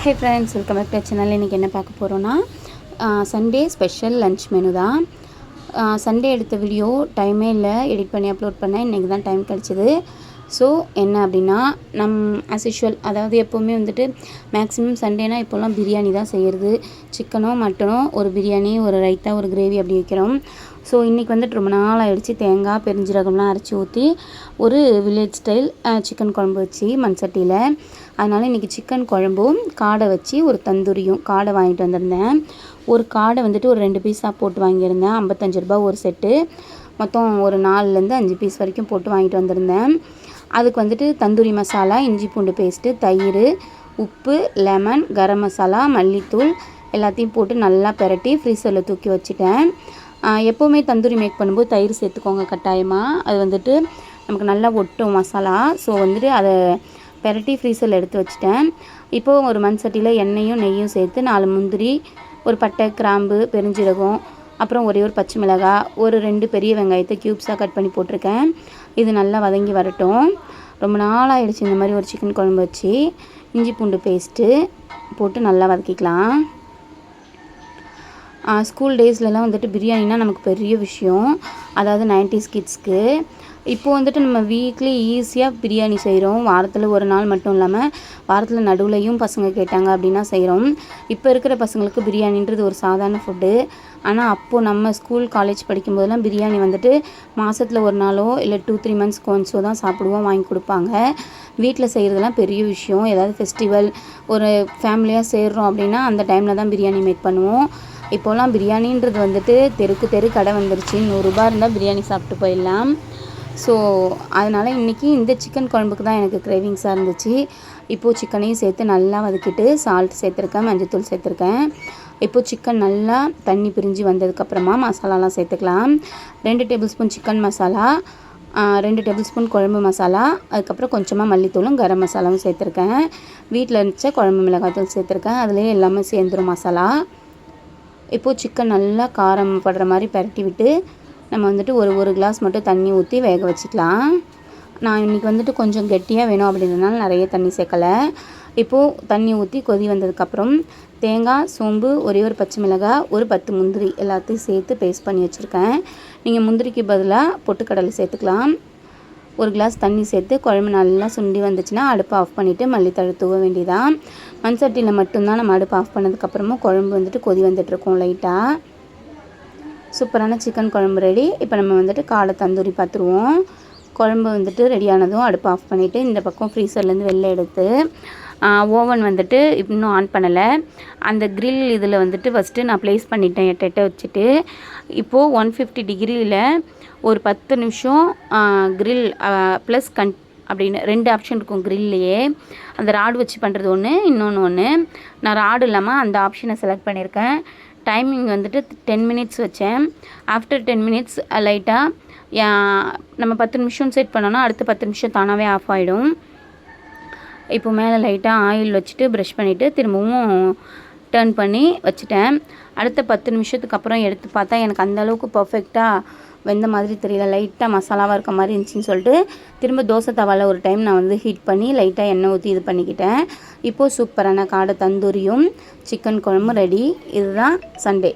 Hey friends, welcome back to channel. இன்றைக்கி என்ன பார்க்க போகிறோன்னா சண்டே ஸ்பெஷல் லன்ச் மெனு தான். சண்டே எடுத்த வீடியோ டைமே இல்லை எடிட் பண்ணி அப்லோட் பண்ணேன். இன்றைக்கி தான் டைம் கிடச்சிது. ஸோ என்ன அப்படின்னா, ஆஸ் யூஷுவல், அதாவது எப்போவுமே வந்துட்டு மேக்ஸிமம் சண்டேனால் இப்போல்லாம் பிரியாணி தான் செய்கிறது. சிக்கனோ மட்டனோ, ஒரு பிரியாணி, ஒரு ரைத்தா, ஒரு கிரேவி அப்படி வைக்கிறோம். ஸோ இன்றைக்கி வந்துட்டு ரொம்ப நாள் ஆகிடுச்சு. தேங்காய் பெருஞ்சீரகம்லாம் அரைச்சி ஊற்றி ஒரு வில்லேஜ் ஸ்டைல் சிக்கன் குழம்பு வச்சு மண் சட்டியில். அதனால் இன்றைக்கி சிக்கன் குழம்பும் காடை வச்சு ஒரு தந்தூரியும். காடை வாங்கிட்டு வந்திருந்தேன். ஒரு காடை வந்துட்டு ஒரு 2 பீஸாக போட்டு வாங்கியிருந்தேன். 55 ரூபா ஒரு செட்டு. மொத்தம் ஒரு 4லேருந்து 5 பீஸ் வரைக்கும் போட்டு வாங்கிட்டு வந்திருந்தேன். அதுக்கு வந்துட்டு தந்தூரி மசாலா, இஞ்சி பூண்டு பேஸ்ட்டு, தயிர், உப்பு, லெமன், கரம் மசாலா, மல்லித்தூள் எல்லாத்தையும் போட்டு நல்லா பெரட்டி ஃப்ரீசரில் தூக்கி வச்சுட்டேன். எப்போவுமே தந்தூரி மேக் பண்ணும்போது தயிர் சேர்த்துக்கோங்க கட்டாயமாக. அது வந்துட்டு நமக்கு நல்லா ஒட்டும் மசாலா. ஸோ வந்துட்டு அதை பெரட்டி ஃப்ரீசரில் எடுத்து வச்சுட்டேன். இப்போது ஒரு மண் சட்டியில் எண்ணெயும் நெய்யும் சேர்த்து 4 முந்திரி, ஒரு பட்டை, கிராம்பு, பெருஞ்சீரகம், அப்புறம் ஒரே ஒரு பச்சை மிளகாய், ஒரு 2 பெரிய வெங்காயத்தை க்யூப்ஸாக கட் பண்ணி போட்டிருக்கேன். இது நல்லா வதங்கி வரட்டும். ரொம்ப நாளாகிடுச்சு இந்த மாதிரி ஒரு சிக்கன் குழம்பு வச்சு. இஞ்சி பூண்டு பேஸ்ட்டு போட்டு நல்லா வதக்கிக்கலாம். ஸ்கூல் டேஸ்லலாம் வந்துட்டு பிரியாணினா நமக்கு பெரிய விஷயம். அதாவது 90s கிட்ஸ்க்கு. இப்போது வந்துட்டு நம்ம வீக்லி ஈஸியாக பிரியாணி செய்கிறோம். வாரத்தில் ஒரு நாள் மட்டும் இல்லாமல் வாரத்தில் நடுவுலையும் பசங்க கேட்டாங்க அப்படின்னா செய்கிறோம். இப்போ இருக்கிற பசங்களுக்கு பிரியாணின்றது ஒரு சாதாரண ஃபுட்டு. ஆனால் அப்போது நம்ம ஸ்கூல் காலேஜ் படிக்கும்போதெல்லாம் பிரியாணி வந்துட்டு மாதத்தில் ஒரு நாளோ இல்லை 2-3 மந்த்ஸ்க்கு ஒன்ஸோ தான் சாப்பிடுவோம், வாங்கி கொடுப்பாங்க. வீட்டில் செய்கிறதுலாம் பெரிய விஷயம். ஏதாவது ஃபெஸ்டிவல், ஒரு ஃபேமிலியாக சேர்றோம் அப்படின்னா அந்த டைமில் தான் பிரியாணி மேக் பண்ணுவோம். இப்போலாம் பிரியாணின்றது வந்துட்டு தெருக்கு தெரு கடை வந்துருச்சு. 100 ரூபா இருந்தால் பிரியாணி சாப்பிட்டு போயிடலாம். ஸோ அதனால் இன்றைக்கி இந்த சிக்கன் குழம்புக்கு தான் எனக்கு கிரேவிங்ஸாக இருந்துச்சு. இப்போது சிக்கனையும் சேர்த்து நல்லா வதக்கிட்டு சால்ட் சேர்த்துருக்கேன், மஞ்சள்தூள் சேர்த்துருக்கேன். இப்போது சிக்கன் நல்லா தண்ணி பிரிஞ்சு வந்ததுக்கப்புறமா மசாலாலாம் சேர்த்துக்கலாம். 2 table spoon chicken masala, 2 table spoon குழம்பு மசாலா, அதுக்கப்புறம் கொஞ்சமாக மல்லித்தூளும் கரம் மசாலாவும் சேர்த்துருக்கேன். வீட்டில் இருந்துச்ச குழம்பு மிளகாய்த்தூள் சேர்த்துருக்கேன். அதுலேயே எல்லாமே சேர்ந்துடும் மசாலா. இப்போது சிக்கன் நல்லா காரம் படுற மாதிரி பரட்டி விட்டு நம்ம வந்துட்டு ஒரு கிளாஸ் மட்டும் தண்ணி ஊற்றி வேக வச்சுக்கலாம். நான் இன்றைக்கி வந்துட்டு கொஞ்சம் கெட்டியாக வேணும் அப்படின்றதுனால நிறைய தண்ணி சேர்க்கலை. இப்போது தண்ணி ஊற்றி கொதி வந்ததுக்கப்புறம் தேங்காய், சோம்பு, ஒரே ஒரு பச்சை மிளகாய், ஒரு 10 முந்திரி எல்லாத்தையும் சேர்த்து பேஸ்ட் பண்ணி வச்சுருக்கேன். நீங்கள் முந்திரிக்கு பதிலாக பொட்டுக்கடலை சேர்த்துக்கலாம். ஒரு கிளாஸ் தண்ணி சேர்த்து குழம்பு நல்லா சுண்டி வந்துச்சுன்னா அடுப்பை ஆஃப் பண்ணிவிட்டு மல்லித்தழை தூவ வேண்டியதான். மண் சட்டியில் மட்டும்தான் நம்ம அடுப்பை ஆஃப் பண்ணதுக்கப்புறமும் குழம்பு வந்துட்டு கொதி வந்துட்டுருக்கோம் லைட்டாக. சூப்பரான சிக்கன் குழம்பு ரெடி. இப்போ நம்ம வந்துட்டு காடை தந்தூரி பார்த்துருவோம். குழம்பு வந்துட்டு ரெடியானதும் அடுப்பை ஆஃப் பண்ணிவிட்டு இந்த பக்கம் ஃப்ரீசர்லேருந்து வெளில எடுத்து ஓவன் வந்துட்டு இன்னும் ஆன் பண்ணலை. அந்த க்ரில் இதில் வந்துட்டு ஃபஸ்ட்டு நான் ப்ளேஸ் பண்ணிட்டேன் எட்டை வச்சுட்டு. இப்போது 150 டிகிரியில் ஒரு 10 நிமிஷம் க்ரில் ப்ளஸ் அப்படின்னு 2 ஆப்ஷன் இருக்கும் க்ரில்லையே. அந்த ராடு வச்சு பண்ணுறது ஒன்று, இன்னொன்று ஒன்று. நான் ராடு இல்லாமல் அந்த ஆப்ஷனை செலக்ட் பண்ணியிருக்கேன். டைமிங் வந்துட்டு 10 மினிட்ஸ் வச்சேன். ஆஃப்டர் 10 மினிட்ஸ் லைட்டாக நம்ம 10 நிமிஷம் செட் பண்ணோன்னா அடுத்த 10 நிமிஷம் தானாகவே ஆஃப் ஆகிடும். இப்போ மேலே லைட்டாக ஆயில் வச்சுட்டு ப்ரஷ் பண்ணிவிட்டு திரும்பவும் டர்ன் பண்ணி வச்சுட்டேன். அடுத்த 10 நிமிஷத்துக்கு அப்புறம் எடுத்து பார்த்தா எனக்கு அந்தளவுக்கு பர்ஃபெக்டாக வெந்த மாதிரி தெரியல. லைட்டாக மசாலாவாக இருக்க மாதிரி இருந்துச்சின்னு சொல்லிட்டு திரும்ப தோசை தவாவில் ஒரு டைம் நான் வந்து ஹீட் பண்ணி லைட்டாக எண்ணெய் ஊற்றி இது பண்ணிக்கிட்டேன். இப்போது சூப்பரான காடை தந்தூரியும் சிக்கன் குழம்பும் ரெடி. இதுதான் சண்டே.